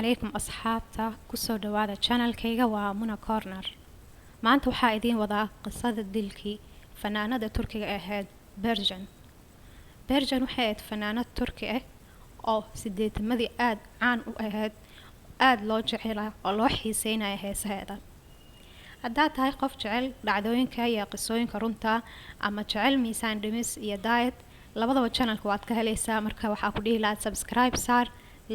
عليكم أصحابتا كسو دوادا channel كيغا ومنا كورنر maanta waxaa idiin wadaa qisada dilkii fanaanada turkiga ahayd Berjan waxay ahayd fanaanad turki ah oo sideetamadii aad caan u ahayd aad loo jecelaa oo loo xiiseynaya heesaheeda haddaad tahay qof jecel dhacdooyinka iyo qisooyinka runta ama jecel miisaan dhimis iyo diet labadaba channelka waad ka helaysaa marka waxaa ku dhihi lahaa subscribe saar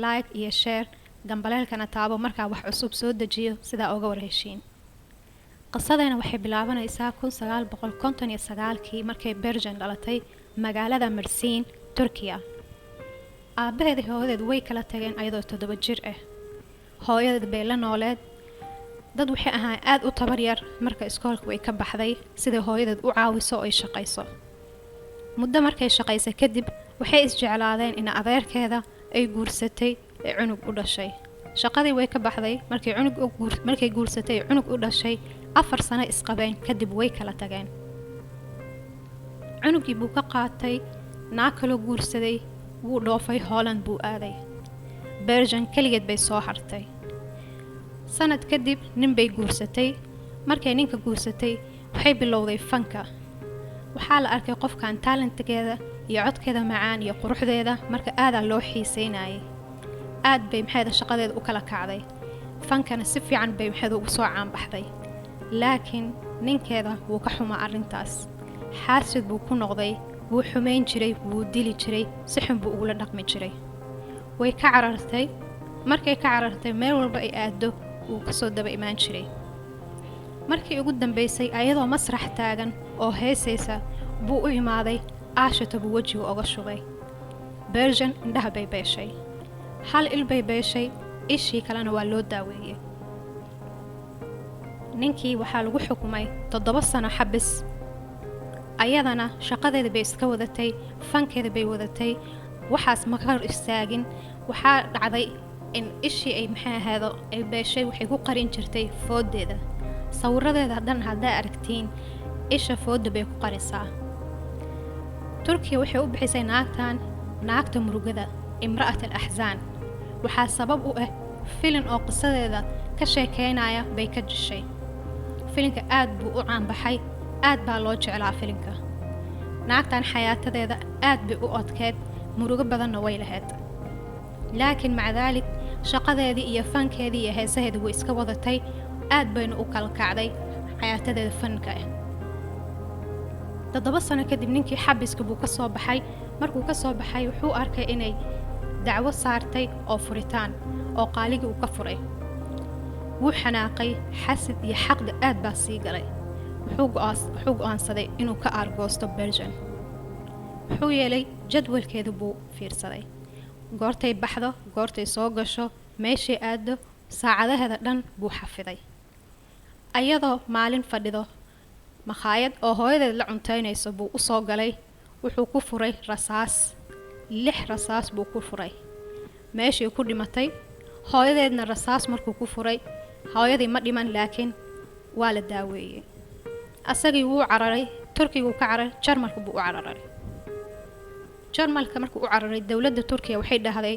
like iyo share gambaleelkana taabo markaa wax cusub soo dejiyo sidaa uga warheshiin qisadayna waxay bilaabanaysaa 1959kii markay Berjan dhalatay magaalada Mersin Turkiya aabaheed iyo hooyadeed way kala tageen ayadoo 7 jir ah hooyadeed bay la nooleed dad waxay ahaan aad u tabar yar marka iskoolka way ka baxday sida hooyadeed u caawiso oo ay shaqayso muddo markay shaqaysay kadib waxay isjeclaadeen in adeerkeeda ay guursatay ee cunug u dhashay shaqadii way ka baxday markay guursatay cunug u dhashay 4 sano isqabeen kadib way kala tageen cunugii buu ka qaatay naag kale guursaday wuu dhoofay Holland buu aaday Berjan kaligeed bay soo hartay sanad kadib nin bay guursatay markay ninka guursatay waxay bilowday fanka waxaa la arkay qofkan talentkeeda iyo codkeeda macaan iyo quruxdeeda marka aad loo xiiseynayay aad bay maxayda shaqadeeda u kala kacday fankana si fiican bay maxayda ugu soo caan baxday laakiin ninkeeda wuu ka xumaa arintaas xaasid buu ku noqday wuu xumeyn jiray wuu dili jiray si xun buu ugu dhaqmi jiray way ka carartay markay ka carartay meel walba ay aado uu ka soo daba imaan jiray markii ugu dambeysay ayadoo masrax taagan oo heesaysa buu u imaaday aashata buu wajiga uga shubay Berjan indhaha bay beeshay hal il bay beeshay ishii kalena waa loo daaweeyay ninkii waxaa lagu xukumay 7 sano xabis ayadana shaqadeeda bay iska wadatay fankeeda bay wadatay waxaas ma ka hor istaagin waxaa dhacday in ishii ay maxaaheedo ay beeshay waxay ku qarin jirtay foodeeda sawiradeeda dhan hadda aragtiin isha fooda bay ku qarisaa Turkiya waxay u bixisay naagta murugada imra'at al-ahzan waxaa sabab u ah filim oo qisadeeda ka sheekeynaya bay ka jishay filimka aad buu u caan baxay aad baa loo jeclaa filimka naagtan xayaatadeeda aad bay u adkeed murugo badanna way lahayd laakiin macdaalik shaqadeedii iyo fankeedii iyo heesaheedii way iska wadatay aad bayna u kala kacday xayaatadeeda fanka ah 7 sano kadib ninkii xabiska buu ka soo baxay markuu ka soo baxay wuxuu arkay inay dacwo saartay oo furitaan oo qaaligii uu ka furay wuu xanaaqay xasid iyo xaqda aad baa sii galay wuxuu go'aansaday inuu ka aargoosto Berjan wuxuu yeelay jadwalkeedu buu fiirsaday goortay baxdo goortay soo gasho meeshii aado saacadaheeda dhan buu xafiday ayadoo maalin fadhido makhaayad oo hooyadeed la cuntaynayso buu u soo galay wuxuu ku furay rasaas 6 rasaas buu ku furay meeshii ku dhimatay hooyadeedna rasaas markuu ku furay hooyadii ma dhiman laakiin waa la daaweeyay asagii wuu cararay Turkigu ka cararay Jarmalka buu u cararay Jarmalka markuu u cararay dawladda Turkiya waxay dhahday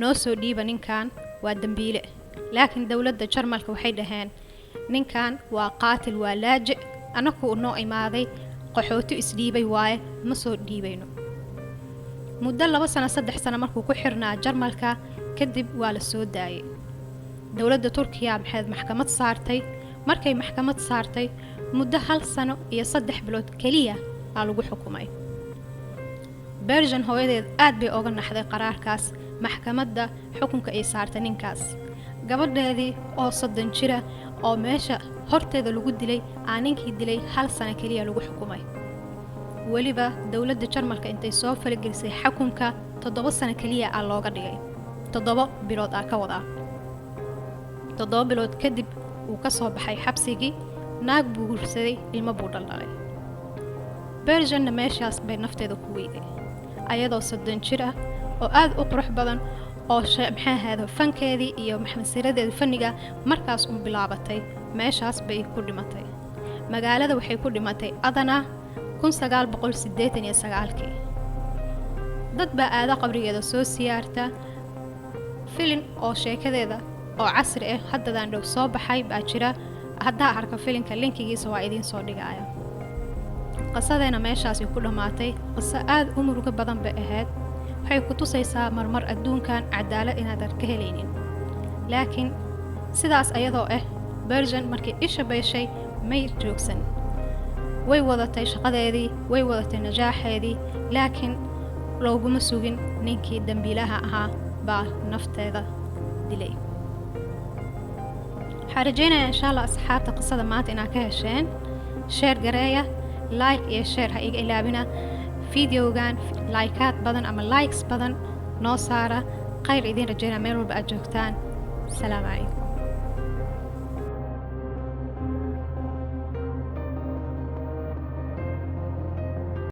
noo soo dhiiba ninkan waa dambiile laakiin dawladda Jarmalka waxay dhaheen ninkan waa qaatil waa laaji anaku noo imaaday qaxooti isdhiibay waaye ma soo dhiibayno muddo 2 sano 3 sano markuu ku xirnaa Jarmalka kadib waa la soo daayay dawladda Turkiya maxkamad saartay markay maxkamad saartay muddo 1 sano iyo 3 bilood kaliya aa lagu xukumay Berjan hooyadeed aad bay uga naxday qaraarkaas maxkamadda xukunka ay saartay ninkaas gabadheedii oo 30 jir ah oo meesha horteeda lagu dilay ninkii dilay 1 sano kaliya lagu xukumay waliba dawladda Jarmalka intay soo faragelisay xukunka 7 sano kaliya looga dhigay 7 bilood ka wada 7 bilood kadib uu ka soo baxay xabsigii naag buu guursaday ilmo buu dhalay Berjanna meeshaas bay nafteeda ku weyday ayadoo 30 jir ah oo aad u qurux badan oo maxaaheedo fankeedii iyo maxamsiradeeda faniga markaas u bilaabatay meeshaas bay ku dhimatay magaalada waxay ku dhimatay Adana 1989kii dad baa aada qabrigeeda soo siyaarta filin oo sheekadeeda oo casri ah haddadaan dhow soo baxay baa jira. haddaa arka filinka linkigiisa waa idiin soo dhigaya. qisadeena meeshaasi ku dhammaatay. qiso aad u murugo badan bay ahayd. waxay ku tusaysaa marmar adduunkan cadaalad inaadan ka helaynin. laakiin sidaas ayadoo ah Bergen markii isha beeshay may joogsan. way wadatay shaqadeedii, way wadatay najaaxeedii, laakiin looguma sugin ninkii dambiilaha ahaa baa nafteeda dilay. waxaan rajaynayaa insha Allah asxaabta qisada maanta inaad ka hesheen. sheer gareeya, like iyo share ha iga ilaabina. videogan likeaad badan ama likes badan noo saara. khayr idiin rajaynaa meel walba aad joogtaan. salaamu calaykum.